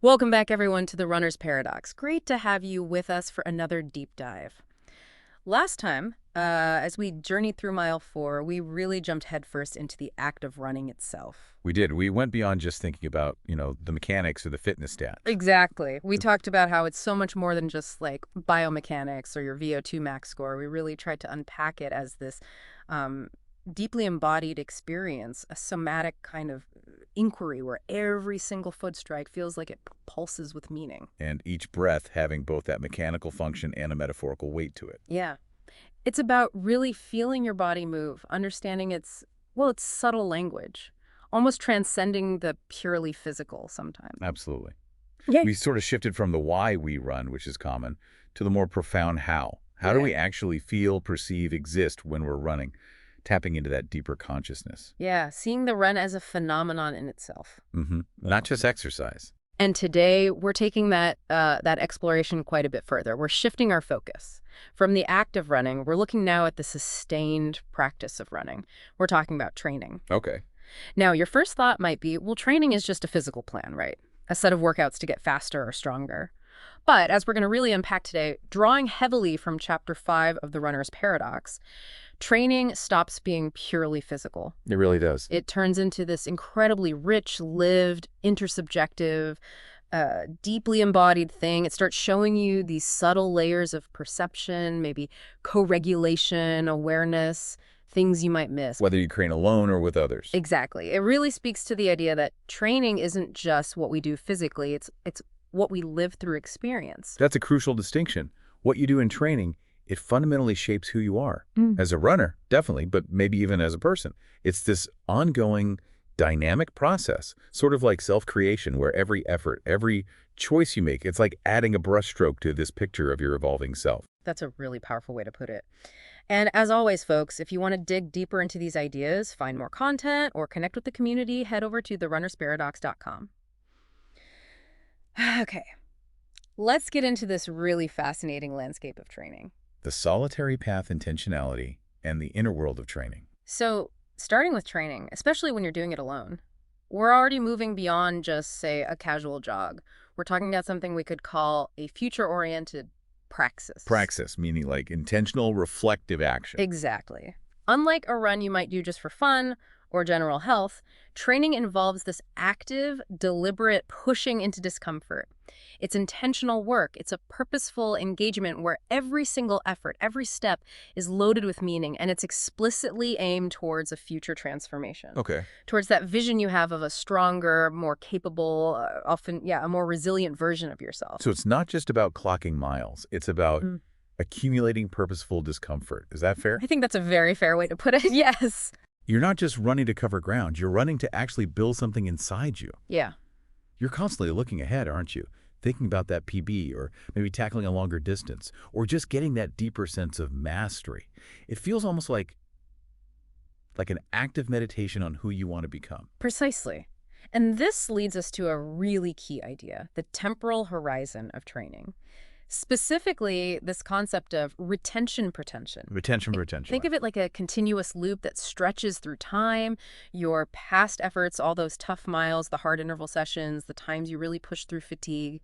Welcome back, everyone, to the Runner's Paradox. Great to have you with us for another deep dive. Last time, as we journeyed through mile 4, we really jumped headfirst into the act of running itself. We did. We went beyond just thinking about, the mechanics or the fitness stats. Exactly. We talked about how it's so much more than just like biomechanics or your VO2 max score. We really tried to unpack it as this um, deeply embodied experience, a somatic kind of inquiry where every single foot strike feels like it pulses with meaning. And each breath having both that mechanical function and a metaphorical weight to it. Yeah. It's about really feeling your body move, understanding its subtle language, almost transcending the purely physical sometimes. Absolutely. Yeah. We sort of shifted from the why we run, which is common, to the more profound how. How do Yeah. we actually feel, perceive, exist when we're running? Tapping into that deeper consciousness. Yeah, seeing the run as a phenomenon in itself. Not just exercise. And today we're taking that exploration quite a bit further. We're shifting our focus. From the act of running, we're looking now at the sustained practice of running. We're talking about training. Okay. Now, your first thought might be, well, training is just a physical plan, right? A set of workouts to get faster or stronger. But as we're going to really unpack today, drawing heavily from Chapter 5 of The Runner's Paradox, training stops being purely physical. It really does. It turns into this incredibly rich, lived, intersubjective, deeply embodied thing. It starts showing you these subtle layers of perception, maybe co-regulation, awareness, things you might miss. Whether you train alone or with others. Exactly. It really speaks to the idea that training isn't just what we do physically, it's what we live through experience. That's a crucial distinction. What you do in training, it fundamentally shapes who you are. Mm. As a runner, definitely, but maybe even as a person. It's this ongoing, dynamic process, sort of like self-creation, where every effort, every choice you make, it's like adding a brushstroke to this picture of your evolving self. That's a really powerful way to put it. And as always, folks, if you want to dig deeper into these ideas, find more content, or connect with the community, head over to therunnersparadox.com. Okay, let's get into this really fascinating landscape of training. The solitary path intentionality and the inner world of training. So, starting with training, especially when you're doing it alone, we're already moving beyond just, say, a casual jog. We're talking about something we could call a future-oriented praxis. Praxis, meaning like intentional, reflective action. Exactly. Unlike a run you might do just for fun or general health, training involves this active, deliberate pushing into discomfort. It's intentional work. It's a purposeful engagement where every single effort, every step is loaded with meaning, and it's explicitly aimed towards a future transformation. Okay. Towards that vision you have of a stronger, more capable, a more resilient version of yourself. So it's not just about clocking miles. It's about accumulating purposeful discomfort. Is that fair? I think that's a very fair way to put it. Yes. You're not just running to cover ground. You're running to actually build something inside you. Yeah. You're constantly looking ahead, aren't you? Thinking about that PB, or maybe tackling a longer distance, or just getting that deeper sense of mastery. It feels almost like an active meditation on who you want to become. Precisely. And this leads us to a really key idea, the temporal horizon of training. Specifically, this concept of retention-pretension. Retention. Think of it like a continuous loop that stretches through time, your past efforts, all those tough miles, the hard interval sessions, the times you really push through fatigue.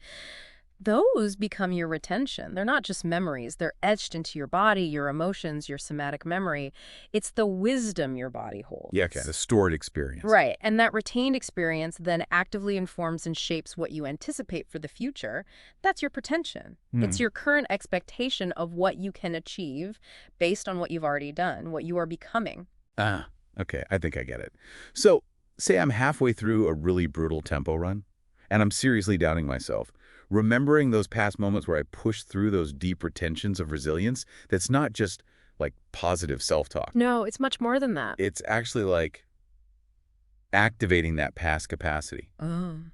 Those become your retention. They're not just memories. They're etched into your body, your emotions, your somatic memory. It's the wisdom your body holds. Yeah, okay. The stored experience. Right. And that retained experience then actively informs and shapes what you anticipate for the future. That's your pretension. It's your current expectation of what you can achieve based on what you've already done, what you are becoming. Ah, okay. I think I get it. So, say I'm halfway through a really brutal tempo run, and I'm seriously doubting myself. Remembering those past moments where I pushed through those deep retentions of resilience, that's not just like positive self-talk. No, it's much more than that. It's actually like activating that past capacity,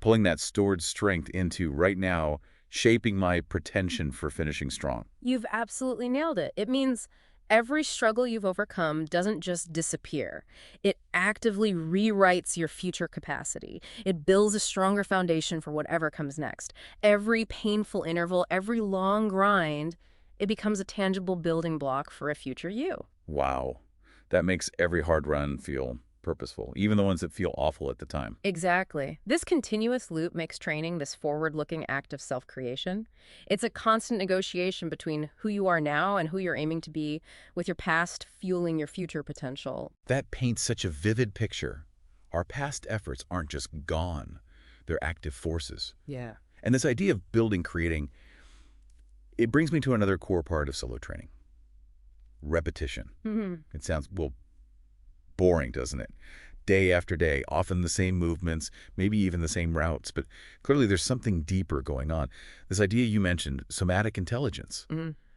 pulling that stored strength into right now, shaping my pretension for finishing strong. You've absolutely nailed it. It means every struggle you've overcome doesn't just disappear. It actively rewrites your future capacity. It builds a stronger foundation for whatever comes next. Every painful interval, every long grind, it becomes a tangible building block for a future you. Wow. That makes every hard run feel purposeful, even the ones that feel awful at the time. Exactly. This continuous loop makes training this forward-looking act of self-creation. It's a constant negotiation between who you are now and who you're aiming to be, with your past fueling your future potential. That paints such a vivid picture. Our past efforts aren't just gone, they're active forces. Yeah. And this idea of building, creating, it brings me to another core part of solo training. Repetition. It sounds, well, boring, doesn't it? Day after day, often the same movements, maybe even the same routes, but clearly there's something deeper going on. This idea you mentioned, somatic intelligence.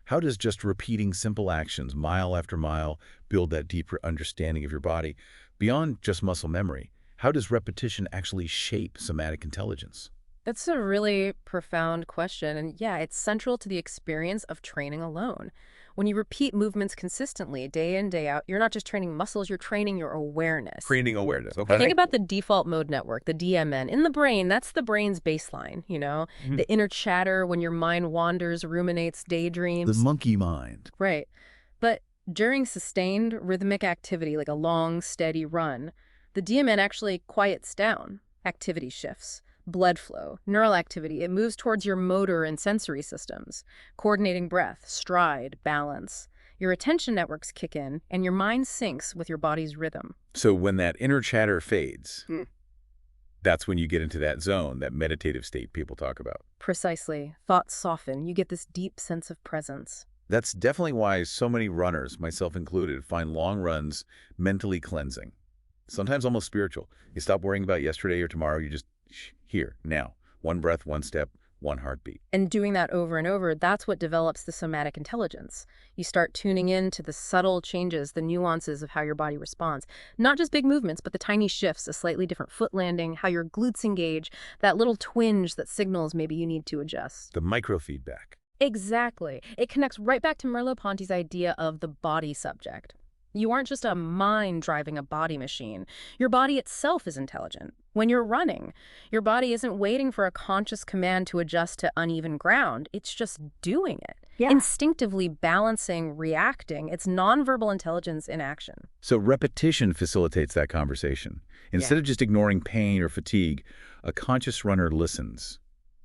How does just repeating simple actions, mile after mile, build that deeper understanding of your body? Beyond just muscle memory, how does repetition actually shape somatic intelligence? That's a really profound question, and yeah, it's central to the experience of training alone. When you repeat movements consistently, day in, day out, you're not just training muscles, you're training your awareness. Training awareness, okay. Think about the default mode network, the DMN. In the brain, that's the brain's baseline, you know? The inner chatter when your mind wanders, ruminates, The daydreams. monkey mind. Right. But during sustained rhythmic activity, like a long, steady run, the DMN actually quiets down. Activity shifts. Blood flow, neural activity, it moves towards your motor and sensory systems, coordinating breath, stride, balance. Your attention networks kick in, and your mind syncs with your body's rhythm. So when that inner chatter fades, that's when you get into that zone, that meditative state people talk about. Precisely. Thoughts soften. You get this deep sense of presence. That's definitely why so many runners, myself included, find long runs mentally cleansing. Sometimes almost spiritual. You stop worrying about yesterday or tomorrow, you just here, now. One breath, one step, one heartbeat. And doing that over and over, that's what develops the somatic intelligence. You start tuning in to the subtle changes, the nuances of how your body responds. Not just big movements, but the tiny shifts, a slightly different foot landing, how your glutes engage, that little twinge that signals maybe you need to adjust. The microfeedback. Exactly. It connects right back to Merleau-Ponty's idea of the body subject. You aren't just a mind driving a body machine. Your body itself is intelligent. When you're running, your body isn't waiting for a conscious command to adjust to uneven ground. It's just doing it. Yeah. Instinctively balancing, reacting. It's nonverbal intelligence in action. So repetition facilitates that conversation. Instead of just ignoring pain or fatigue, a conscious runner listens,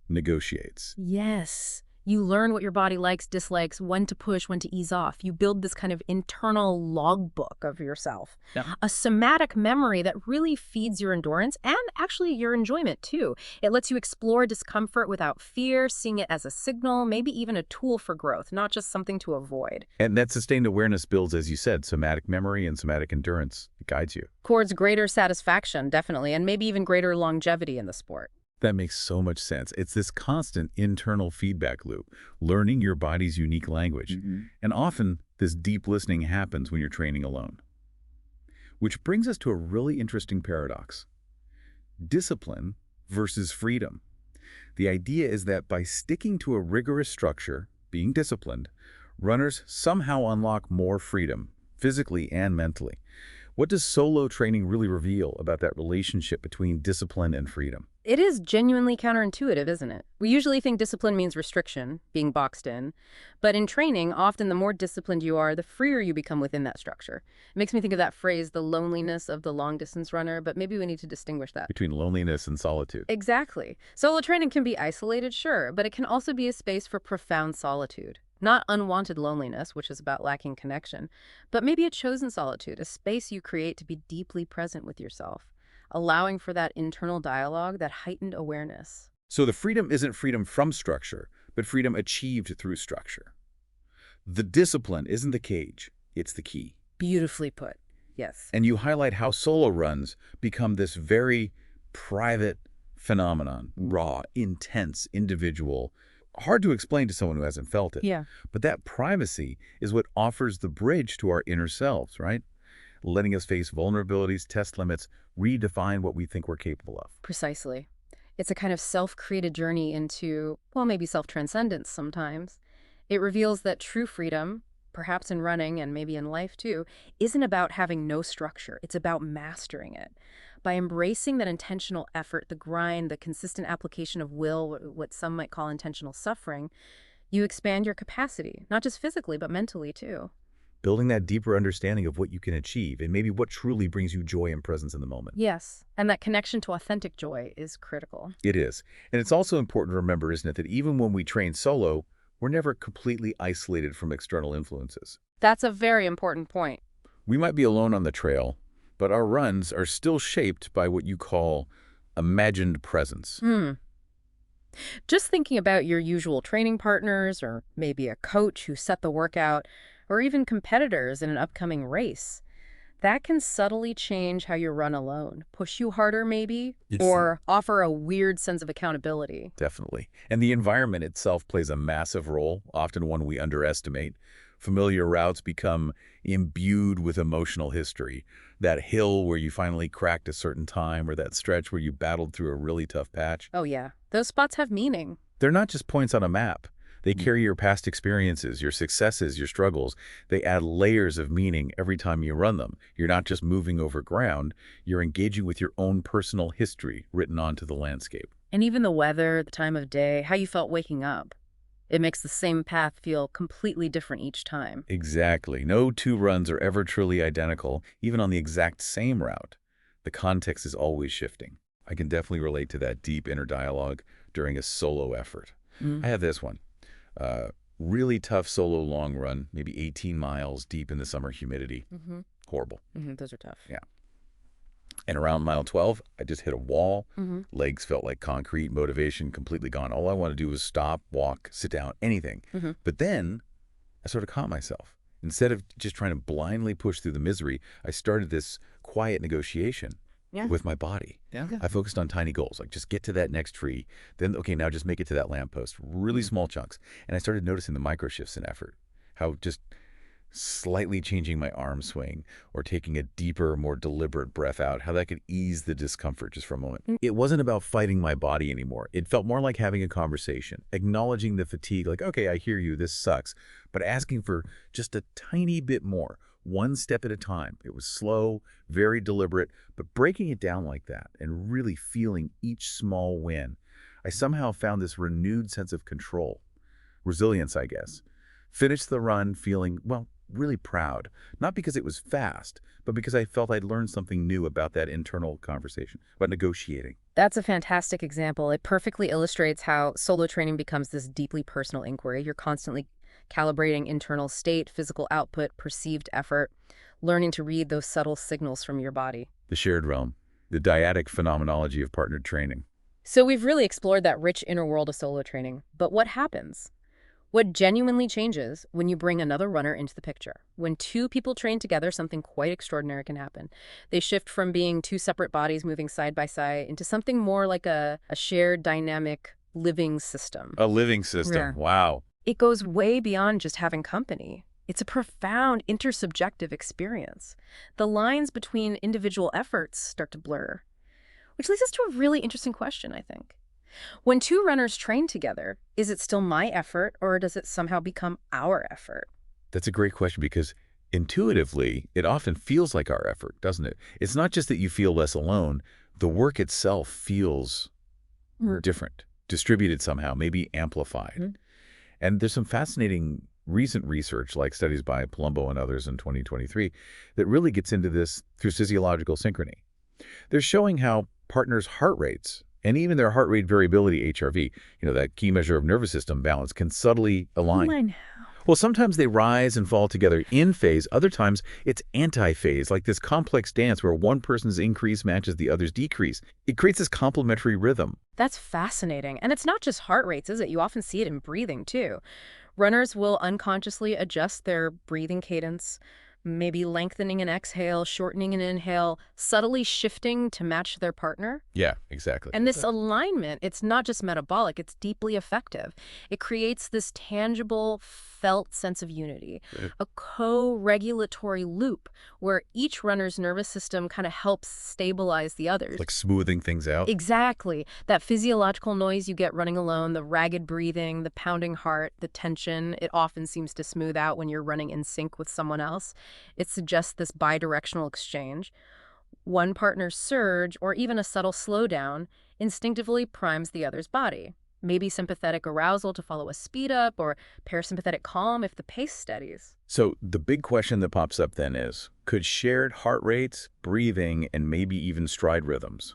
negotiates. Yes. You learn what your body likes, dislikes, when to push, when to ease off. You build this kind of internal logbook of yourself. Yeah. A somatic memory that really feeds your endurance and actually your enjoyment too. It lets you explore discomfort without fear, seeing it as a signal, maybe even a tool for growth, not just something to avoid. And that sustained awareness builds, as you said, somatic memory and somatic endurance. It guides you. Towards greater satisfaction, definitely, and maybe even greater longevity in the sport. That makes so much sense. It's this constant internal feedback loop, learning your body's unique language. And often, this deep listening happens when you're training alone. Which brings us to a really interesting paradox. Discipline versus freedom. The idea is that by sticking to a rigorous structure, being disciplined, runners somehow unlock more freedom, physically and mentally. What does solo training really reveal about that relationship between discipline and freedom? It is genuinely counterintuitive, isn't it? We usually think discipline means restriction, being boxed in. But in training, often the more disciplined you are, the freer you become within that structure. It makes me think of that phrase, the loneliness of the long-distance runner, but maybe we need to distinguish that. Between loneliness and solitude. Exactly. Solo training can be isolated, sure, but it can also be a space for profound solitude. Not unwanted loneliness, which is about lacking connection, but maybe a chosen solitude, a space you create to be deeply present with yourself, allowing for that internal dialogue, that heightened awareness. So the freedom isn't freedom from structure, but freedom achieved through structure. The discipline isn't the cage, it's the key. Beautifully put. Yes. And you highlight how solo runs become this very private phenomenon, raw, intense, individual, hard to explain to someone who hasn't felt it. Yeah. But that privacy is what offers the bridge to our inner selves, right? Letting us face vulnerabilities, test limits, redefine what we think we're capable of. Precisely. It's a kind of self-created journey into, well, maybe self-transcendence sometimes. It reveals that true freedom, perhaps in running and maybe in life too, isn't about having no structure. It's about mastering it. By embracing that intentional effort, the grind, the consistent application of will, what some might call intentional suffering, you expand your capacity, not just physically, but mentally too. building that deeper understanding of what you can achieve and maybe what truly brings you joy and presence in the moment. Yes, and that connection to authentic joy is critical. It is. And it's also important to remember, isn't it, that even when we train solo, we're never completely isolated from external influences. That's a very important point. We might be alone on the trail, but our runs are still shaped by what you call imagined presence. Just thinking about your usual training partners, or maybe a coach who set the workout, or even competitors in an upcoming race, that can subtly change how you run alone, push you harder maybe, Yes. or offer a weird sense of accountability. Definitely. And the environment itself plays a massive role, often one we underestimate. Familiar routes become imbued with emotional history. That hill where you finally cracked a certain time, or that stretch where you battled through a really tough patch. Oh yeah, those spots have meaning. They're not just points on a map. They carry your past experiences, your successes, your struggles. They add layers of meaning every time you run them. You're not just moving over ground, you're engaging with your own personal history written onto the landscape. And even the weather, the time of day, how you felt waking up. It makes the same path feel completely different each time. Exactly. No two runs are ever truly identical, even on the exact same route. The context is always shifting. I can definitely relate to that deep inner dialogue during a solo effort. I have this one. Really tough solo long run, maybe 18 miles deep in the summer humidity. Horrible. Those are tough. Yeah. And around mile 12, I just hit a wall. Legs felt like concrete, motivation completely gone. All I wanted to do was stop, walk, sit down, anything. But then I sort of caught myself. Instead of just trying to blindly push through the misery, I started this quiet negotiation with my body. I focused on tiny goals, like just get to that next tree. Then, okay, now just make it to that lamppost. Really small chunks. And I started noticing the micro shifts in effort. How just slightly changing my arm swing or taking a deeper, more deliberate breath out, how that could ease the discomfort just for a moment. It wasn't about fighting my body anymore. It felt more like having a conversation, acknowledging the fatigue, like, okay, I hear you, this sucks, but asking for just a tiny bit more, one step at a time. It was slow, very deliberate, but breaking it down like that and really feeling each small win, I somehow found this renewed sense of control, resilience, I guess. Finished the run feeling, well, really proud, not because it was fast, but because I felt I'd learned something new about that internal conversation, about negotiating. That's a fantastic example. It perfectly illustrates how solo training becomes this deeply personal inquiry. You're constantly calibrating internal state, physical output, perceived effort, learning to read those subtle signals from your body. The shared realm, the dyadic phenomenology of partnered training. So we've really explored that rich inner world of solo training. But what happens? What genuinely changes when you bring another runner into the picture? When two people train together, something quite extraordinary can happen. They shift from being two separate bodies moving side by side into something more like a shared dynamic living system. A living system. Yeah. Wow. It goes way beyond just having company. It's a profound intersubjective experience. The lines between individual efforts start to blur, which leads us to a really interesting question, I think. When two runners train together, is it still my effort or does it somehow become our effort? That's a great question because intuitively, it often feels like our effort, doesn't it? It's not just that you feel less alone. The work itself feels different, distributed somehow, maybe amplified. And there's some fascinating recent research, like studies by Palumbo and others in 2023, that really gets into this through physiological synchrony. They're showing how partners' heart rates and even their heart rate variability, HRV, that key measure of nervous system balance, can subtly align. Well, sometimes they rise and fall together in phase. Other times it's anti-phase, like this complex dance where one person's increase matches the other's decrease. It creates this complementary rhythm. That's fascinating. And it's not just heart rates, is it? You often see it in breathing, too. Runners will unconsciously adjust their breathing cadence, maybe lengthening an exhale, shortening an inhale, subtly shifting to match their partner. Yeah, exactly. And this alignment, it's not just metabolic, it's deeply effective. It creates this tangible, felt sense of unity, a co-regulatory loop where each runner's nervous system kind of helps stabilize the others. Like smoothing things out. Exactly. That physiological noise you get running alone, the ragged breathing, the pounding heart, the tension, it often seems to smooth out when you're running in sync with someone else. It suggests this bidirectional exchange. One partner's surge, or even a subtle slowdown, instinctively primes the other's body. Maybe sympathetic arousal to follow a speed up or parasympathetic calm if the pace steadies. So the big question that pops up then is, could shared heart rates, breathing, and maybe even stride rhythms,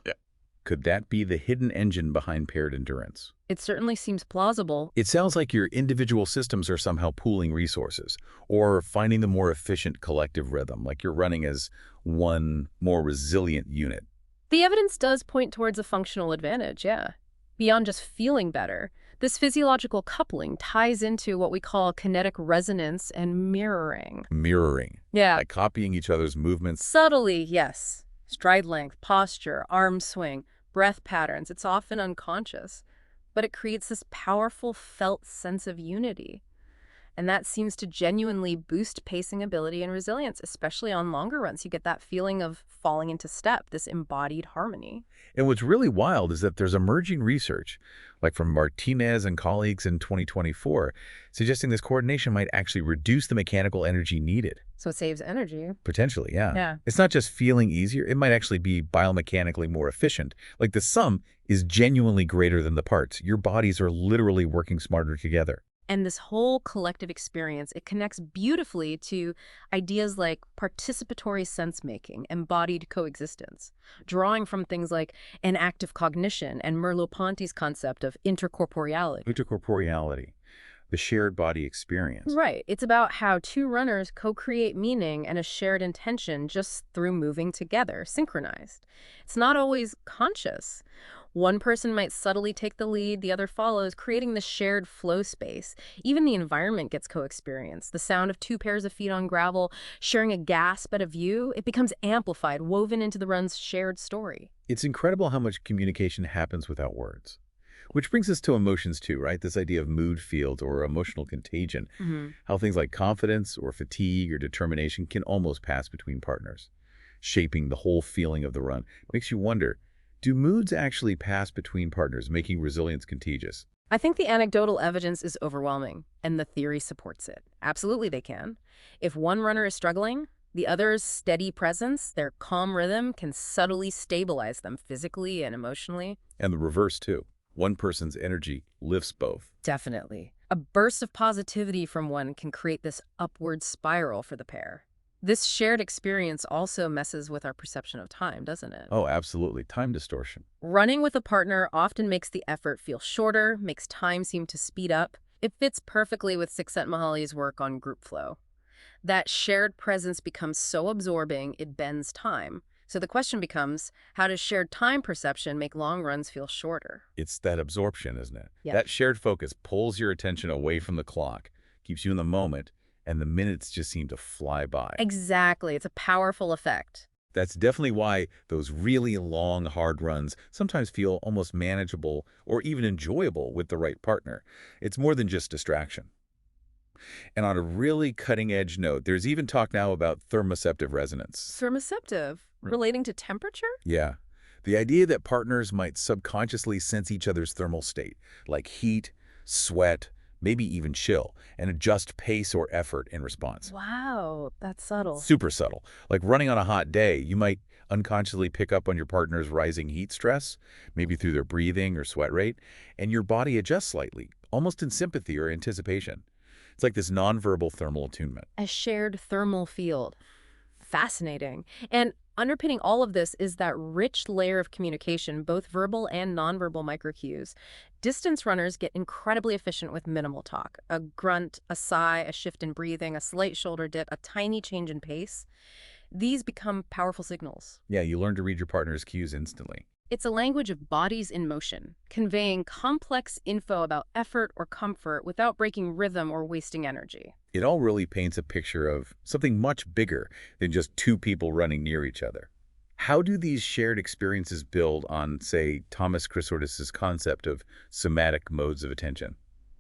could that be the hidden engine behind paired endurance? It certainly seems plausible. It sounds like your individual systems are somehow pooling resources or finding the more efficient collective rhythm, like you're running as one more resilient unit. The evidence does point towards a functional advantage, yeah. Beyond just feeling better, this physiological coupling ties into what we call kinetic resonance and mirroring. Mirroring, Yeah, like copying each other's movements. subtly, yes. Stride length, posture, arm swing, breath patterns, it's often unconscious, but it creates this powerful felt sense of unity. And that seems to genuinely boost pacing ability and resilience, especially on longer runs. You get that feeling of falling into step, this embodied harmony. And what's really wild is that there's emerging research, like from Martinez and colleagues in 2024, suggesting this coordination might actually reduce the mechanical energy needed. So it saves energy. Potentially, yeah. Yeah. It's not just feeling easier, it might actually be biomechanically more efficient. Like the sum is genuinely greater than the parts. Your bodies are literally working smarter together. And this whole collective experience, it connects beautifully to ideas like participatory sense-making, embodied coexistence, drawing from things like enactive cognition and Merleau-Ponty's concept of intercorporeality. Intercorporeality, the shared body experience. Right. It's about how two runners co-create meaning and a shared intention just through moving together, synchronized. It's not always conscious. One person might subtly take the lead, the other follows, creating this shared flow space. Even the environment gets co-experienced. The sound of two pairs of feet on gravel, sharing a gasp at a view, it becomes amplified, woven into the run's shared story. It's incredible how much communication happens without words. Which brings us to emotions too, right? This idea of mood fields or emotional contagion. How things like confidence or fatigue or determination can almost pass between partners, shaping the whole feeling of the run. Makes you wonder, do moods actually pass between partners, making resilience contagious? I think the anecdotal evidence is overwhelming, and the theory supports it. Absolutely they can. If one runner is struggling, the other's steady presence, their calm rhythm, can subtly stabilize them physically and emotionally. And the reverse too. One person's energy lifts both. Definitely. A burst of positivity from one can create this upward spiral for the pair. This shared experience also messes with our perception of time, doesn't it? Oh, absolutely. Time distortion. Running with a partner often makes the effort feel shorter, makes time seem to speed up. It fits perfectly with Csikszentmihalyi's work on group flow. That shared presence becomes so absorbing, it bends time. So the question becomes, how does shared time perception make long runs feel shorter? It's that absorption, isn't it? Yeah. That shared focus pulls your attention away from the clock, keeps you in the moment, and the minutes just seem to fly by. Exactly. It's a powerful effect. That's definitely why those really long, hard runs sometimes feel almost manageable or even enjoyable with the right partner. It's more than just distraction. And on a really cutting-edge note, there's even talk now about thermoceptive resonance. Thermoceptive, relating to temperature? Yeah. The idea that partners might subconsciously sense each other's thermal state, like heat, sweat, maybe even chill, and adjust pace or effort in response. Wow, that's subtle. Super subtle. Like running on a hot day, you might unconsciously pick up on your partner's rising heat stress, maybe through their breathing or sweat rate, and your body adjusts slightly, almost in sympathy or anticipation. It's like this nonverbal thermal attunement. A shared thermal field. Fascinating. And underpinning all of this is that rich layer of communication, both verbal and nonverbal microcues. Distance runners get incredibly efficient with minimal talk. A grunt, a sigh, a shift in breathing, a slight shoulder dip, a tiny change in pace. These become powerful signals. Yeah, you learn to read your partner's cues instantly. It's a language of bodies in motion, conveying complex info about effort or comfort without breaking rhythm or wasting energy. It all really paints a picture of something much bigger than just two people running near each other. How do these shared experiences build on, say, Thomas Chrysortis's concept of somatic modes of attention?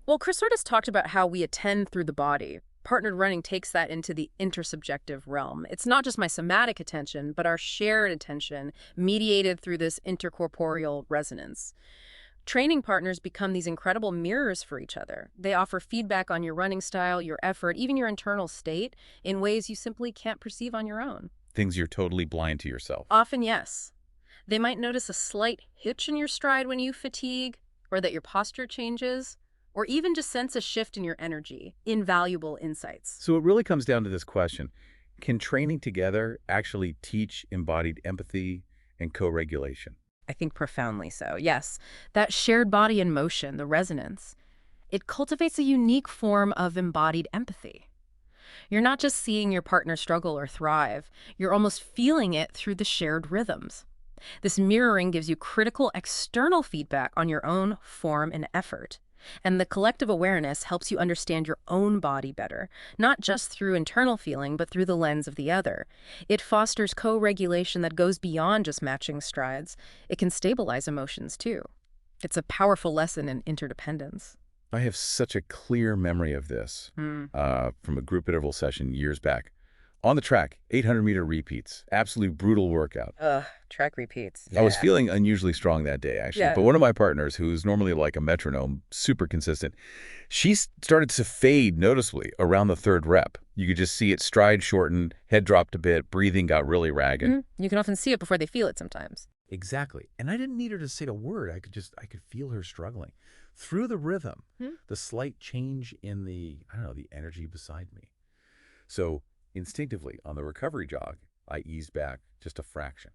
Well, Chrysortis talked about how we attend through the body. Partnered running takes that into the intersubjective realm. It's not just my somatic attention, but our shared attention mediated through this intercorporeal resonance. Training partners become these incredible mirrors for each other. They offer feedback on your running style, your effort, even your internal state in ways you simply can't perceive on your own. Things you're totally blind to yourself. Often, yes. They might notice a slight hitch in your stride when you fatigue, or that your posture changes, or even just sense a shift in your energy. Invaluable insights. So it really comes down to this question. Can training together actually teach embodied empathy and co-regulation? I think profoundly so. Yes, that shared body in motion, the resonance, it cultivates a unique form of embodied empathy. You're not just seeing your partner struggle or thrive, you're almost feeling it through the shared rhythms. This mirroring gives you critical external feedback on your own form and effort. And the collective awareness helps you understand your own body better, not just through internal feeling, but through the lens of the other. It fosters co-regulation that goes beyond just matching strides. It can stabilize emotions, too. It's a powerful lesson in interdependence. I have such a clear memory of this Hmm. from a group interval session years back. On the track, 800-meter repeats, absolutely brutal workout. Ugh, track repeats. I was feeling unusually strong that day, actually. Yeah. But one of my partners, who's normally like a metronome, super consistent, she started to fade noticeably around the third rep. You could just see it stride shortened, head dropped a bit, breathing got really ragged. You can often see it before they feel it sometimes. Exactly. And I didn't need her to say a word. I could feel her struggling. Through the rhythm, the slight change in the energy beside me. So instinctively, on the recovery jog, I eased back just a fraction.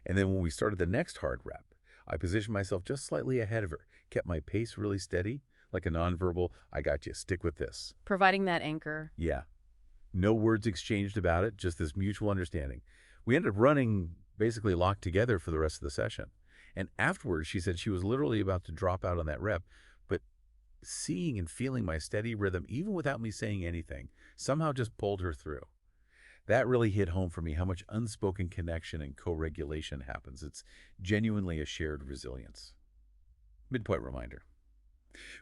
And then when we started the next hard rep, I positioned myself just slightly ahead of her, kept my pace really steady, like a nonverbal, I got you, stick with this. Providing that anchor. Yeah. No words exchanged about it, just this mutual understanding. We ended up running basically locked together for the rest of the session. And afterwards, she said she was literally about to drop out on that rep, but seeing and feeling my steady rhythm, even without me saying anything, somehow just pulled her through. That really hit home for me how much unspoken connection and co-regulation happens. It's genuinely a shared resilience. Midpoint reminder.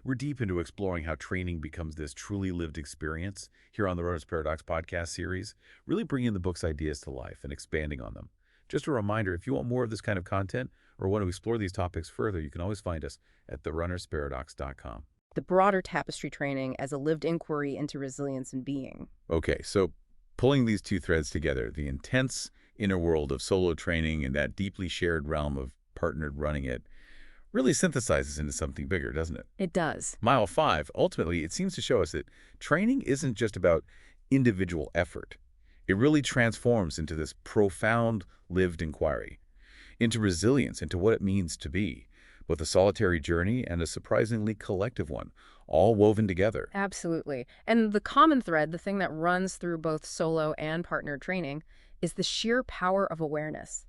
We're deep into exploring how training becomes this truly lived experience here on the Runner's Paradox podcast series, really bringing the book's ideas to life and expanding on them. Just a reminder, if you want more of this kind of content or want to explore these topics further, you can always find us at therunnersparadox.com. The broader tapestry training as a lived inquiry into resilience and being. Okay, so pulling these two threads together, the intense inner world of solo training and that deeply shared realm of partnered running it, really synthesizes into something bigger, doesn't it? It does. Mile 5, ultimately, it seems to show us that training isn't just about individual effort. It really transforms into this profound lived inquiry, into resilience, into what it means to be, both a solitary journey and a surprisingly collective one, all woven together. Absolutely. And the common thread, the thing that runs through both solo and partner training, is the sheer power of awareness.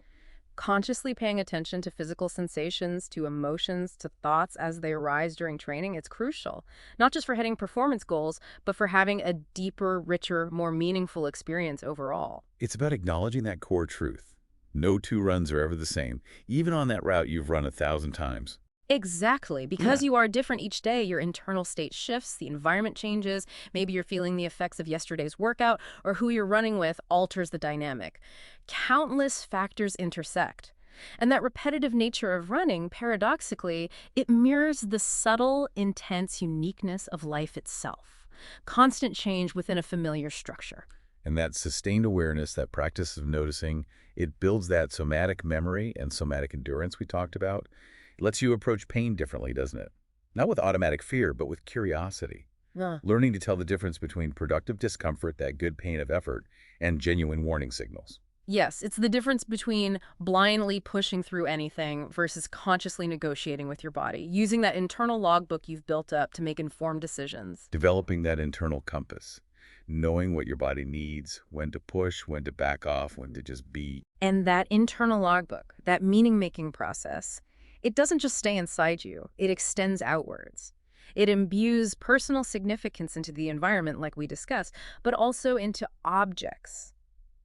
Consciously paying attention to physical sensations, to emotions, to thoughts as they arise during training, it's crucial. Not just for hitting performance goals, but for having a deeper, richer, more meaningful experience overall. It's about acknowledging that core truth. No two runs are ever the same, even on that route you've run 1,000 times. Exactly. Because you are different each day, your internal state shifts, the environment changes, maybe you're feeling the effects of yesterday's workout, or who you're running with alters the dynamic. Countless factors intersect. And that repetitive nature of running, paradoxically, it mirrors the subtle, intense uniqueness of life itself. Constant change within a familiar structure. And that sustained awareness, that practice of noticing, it builds that somatic memory and somatic endurance we talked about. It lets you approach pain differently, doesn't it? Not with automatic fear, but with curiosity. Learning to tell the difference between productive discomfort, that good pain of effort, and genuine warning signals. Yes, it's the difference between blindly pushing through anything versus consciously negotiating with your body, using that internal logbook you've built up to make informed decisions. Developing that internal compass. Knowing what your body needs, when to push, when to back off, when to just be. And that internal logbook, that meaning-making process, it doesn't just stay inside you, it extends outwards. It imbues personal significance into the environment like we discussed, but also into objects,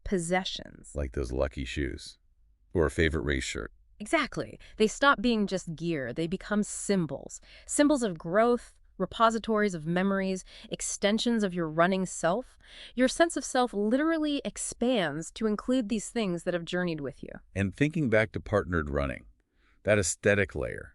possessions. Like those lucky shoes. Or a favorite race shirt. Exactly. They stop being just gear, they become symbols. Symbols of growth, repositories of memories, extensions of your running self. Your sense of self literally expands to include these things that have journeyed with you. And thinking back to partnered running, that aesthetic layer,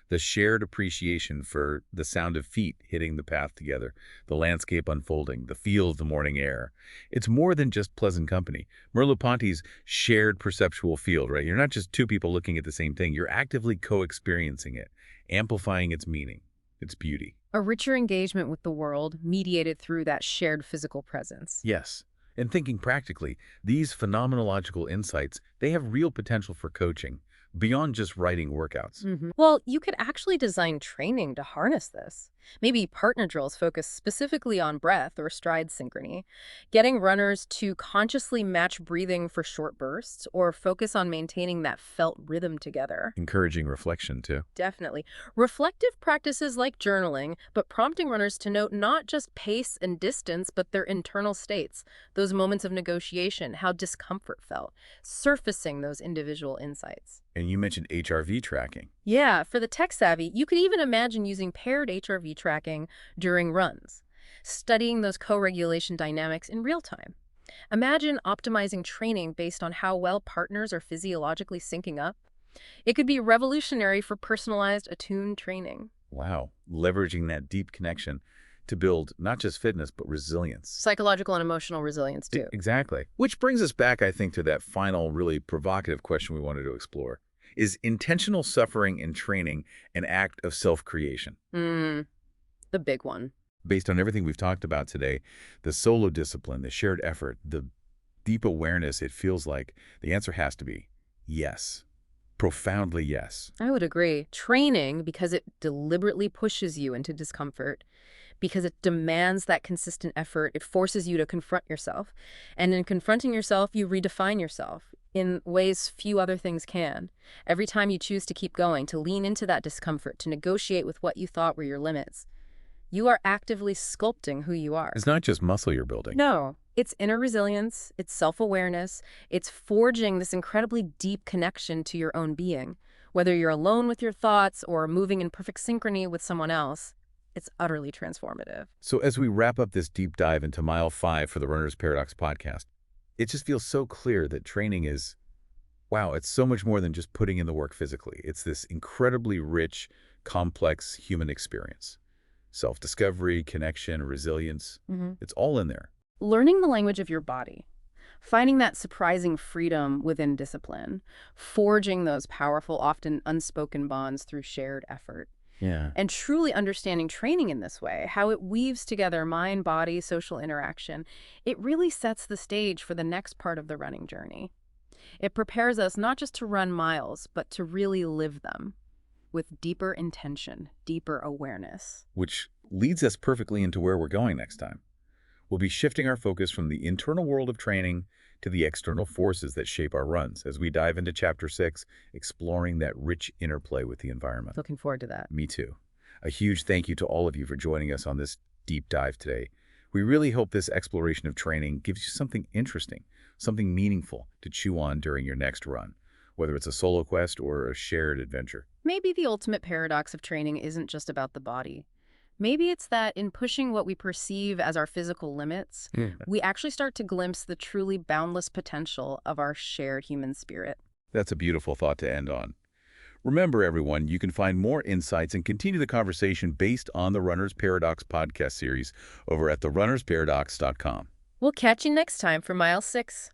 the shared appreciation for the sound of feet hitting the path together, the landscape unfolding, the feel of the morning air. It's more than just pleasant company. Merleau-Ponty's shared perceptual field, right? You're not just two people looking at the same thing. You're actively co-experiencing it. amplifying its meaning, its beauty. A richer engagement with the world mediated through that shared physical presence. Yes. And thinking practically, these phenomenological insights, they have real potential for coaching, beyond just writing workouts. Well, you could actually design training to harness this. Maybe partner drills focus specifically on breath or stride synchrony, getting runners to consciously match breathing for short bursts or focus on maintaining that felt rhythm together. Encouraging reflection, too. Definitely. Reflective practices like journaling, but prompting runners to note not just pace and distance, but their internal states, those moments of negotiation, how discomfort felt, surfacing those individual insights. And you mentioned HRV tracking. Yeah, for the tech savvy, you could even imagine using paired HRV tracking during runs, studying those co-regulation dynamics in real time. Imagine optimizing training based on how well partners are physiologically syncing up. It could be revolutionary for personalized, attuned training. Wow. Leveraging that deep connection to build not just fitness, but resilience. Psychological and emotional resilience, too. Exactly. Which brings us back, I think, to that final, really provocative question we wanted to explore. Is intentional suffering in training an act of self-creation? The big one. Based on everything we've talked about today, the solo discipline, the shared effort, the deep awareness, it feels like the answer has to be yes. Profoundly yes. I would agree. Training, because it deliberately pushes you into discomfort, because it demands that consistent effort, it forces you to confront yourself. And in confronting yourself, you redefine yourself in ways few other things can. Every time you choose to keep going, to lean into that discomfort, to negotiate with what you thought were your limits, you are actively sculpting who you are. It's not just muscle you're building. No, it's inner resilience, it's self-awareness, it's forging this incredibly deep connection to your own being. Whether you're alone with your thoughts or moving in perfect synchrony with someone else, it's utterly transformative. So as we wrap up this deep dive into Mile 5 for the Runner's Paradox podcast, it just feels so clear that training is, wow, it's so much more than just putting in the work physically. It's this incredibly rich, complex human experience. Self-discovery, connection, resilience, it's all in there. Learning the language of your body, finding that surprising freedom within discipline, forging those powerful, often unspoken bonds through shared effort. Yeah. And truly understanding training in this way, how it weaves together mind, body, social interaction, it really sets the stage for the next part of the running journey. It prepares us not just to run miles, but to really live them with deeper intention, deeper awareness. Which leads us perfectly into where we're going next time. We'll be shifting our focus from the internal world of training to the external forces that shape our runs as we dive into Chapter 6, exploring that rich interplay with the environment. Looking forward to that. Me too. A huge thank you to all of you for joining us on this deep dive today. We really hope this exploration of training gives you something interesting, something meaningful to chew on during your next run, whether it's a solo quest or a shared adventure. Maybe the ultimate paradox of training isn't just about the body. Maybe it's that in pushing what we perceive as our physical limits, we actually start to glimpse the truly boundless potential of our shared human spirit. That's a beautiful thought to end on. Remember, everyone, you can find more insights and continue the conversation based on the Runner's Paradox podcast series over at therunnersparadox.com. We'll catch you next time for Mile 6.